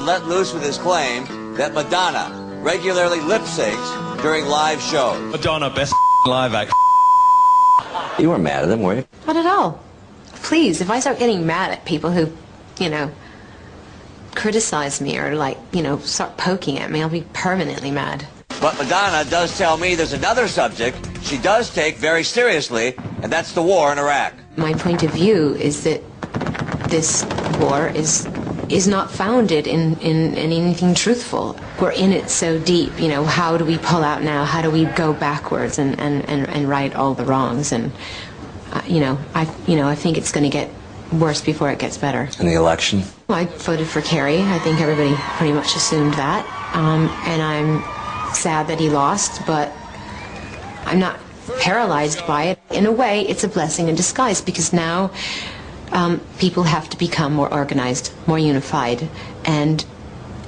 let loose with his claim that Madonna regularly lip syncs during live shows. Madonna, best live act. You weren't mad at him, were you? Not at all. Please, if I start getting mad at people who, criticize me or, start poking at me, I'll be permanently mad. But Madonna does tell me there's another subject she does take very seriously, and that's the war in Iraq. My point of view is that this war is not founded in anything truthful. We're in it so deep, how do we pull out now? How do we go backwards and right all the wrongs? And, I think it's going to get worse before it gets better. In the election? Well, I voted for Kerry. I think everybody pretty much assumed that. And I'm sad that he lost, but I'm not paralyzed by it. In a way, it's a blessing in disguise, because now people have to become more organized, more unified, and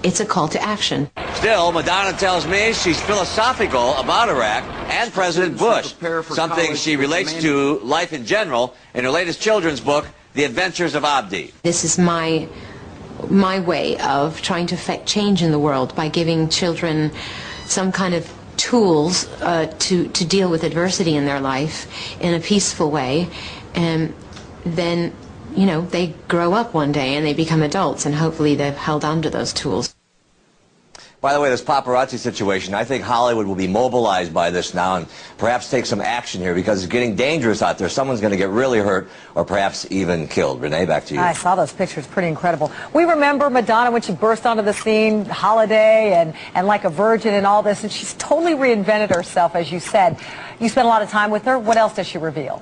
it's a call to action. Still, Madonna tells me she's philosophical about Iraq and President Bush, something she relates to life in general in her latest children's book, The Adventures of Abdi. This is my way of trying to affect change in the world by giving children some kind of tools to deal with adversity in their life in a peaceful way, and then they grow up one day and they become adults, and hopefully they've held on to those tools. By the way, this paparazzi situation, I think Hollywood will be mobilized by this now and perhaps take some action here, because it's getting dangerous out there. Someone's going to get really hurt or perhaps even killed. Renee, back to you. I saw those pictures. Pretty incredible. We remember Madonna when she burst onto the scene, Holiday and Like a Virgin and all this, and she's totally reinvented herself, as you said. You spent a lot of time with her. What else does she reveal?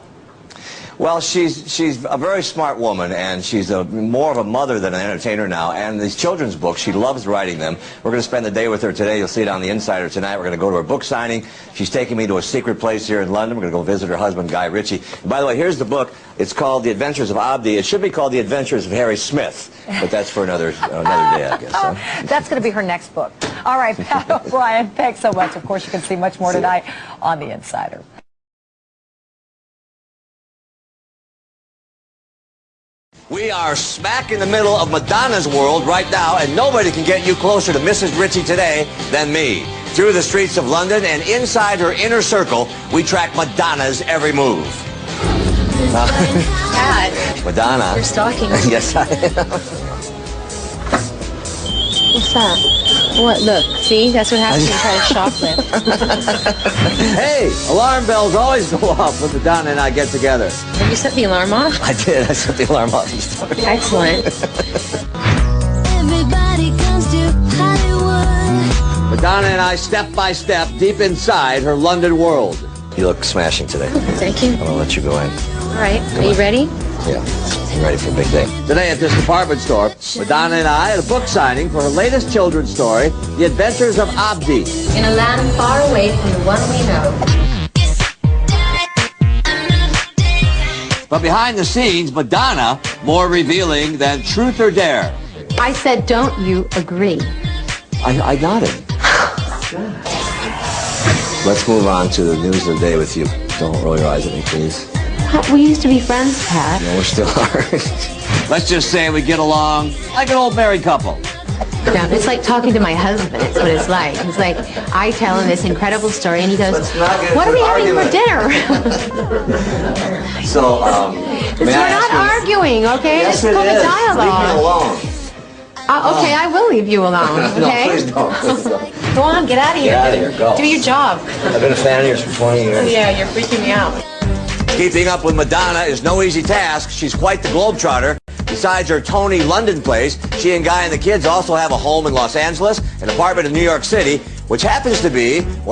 Well, she's a very smart woman, and she's more of a mother than an entertainer now. And these children's books, she loves writing them. We're going to spend the day with her today. You'll see it on The Insider tonight. We're going to go to her book signing. She's taking me to a secret place here in London. We're going to go visit her husband, Guy Ritchie. And by the way, here's the book. It's called The Adventures of Abdi. It should be called The Adventures of Harry Smith, but that's for another day, I guess. Huh? That's going to be her next book. All right, Pat O'Brien, thanks so much. Of course, you can see much more tonight on The Insider. We are smack in the middle of Madonna's world right now, and nobody can get you closer to Mrs. Ritchie today than me. Through the streets of London and inside her inner circle, we track Madonna's every move. Dad, Madonna. you're stalking me. Yes, I am. What's that? What? Look, see? That's what happens when you try to shoplift. Hey, alarm bells always go off when Madonna and I get together. Have you set the alarm off? I did. I set the alarm off. Excellent. Everybody comes to Hollywood. Madonna and I, step by step, deep inside her London world. You look smashing today. Thank you. I'm going to let you go in. All right. Are you ready? Yeah, I'm ready for a big day. Today at this department store, Madonna and I at a book signing for her latest children's story, The Adventures of Abdi. In a land far away from the one we know. But behind the scenes, Madonna, more revealing than truth or dare. I said, don't you agree? I nodded. Let's move on to the news of the day with you. Don't roll your eyes at me, please. We used to be friends, Pat. No, we still are. Let's just say we get along like an old married couple. Yeah, it's like talking to my husband. It's what it's like. It's like I tell him this incredible story, and he goes, "What are we having for dinner?" So, we're not arguing, okay? Yes, it's called a Leave dialogue. me alone. Okay, I will leave you alone. Okay. No, please don't. Please don't. Go on, get out of here. Get out of here. Go. Do your job. I've been a fan of yours for 20 years. Yeah, you're freaking me out. Keeping up with Madonna is no easy task. She's quite the globetrotter. Besides her Tony London place, she and Guy and the kids also have a home in Los Angeles, an apartment in New York City, which happens to be where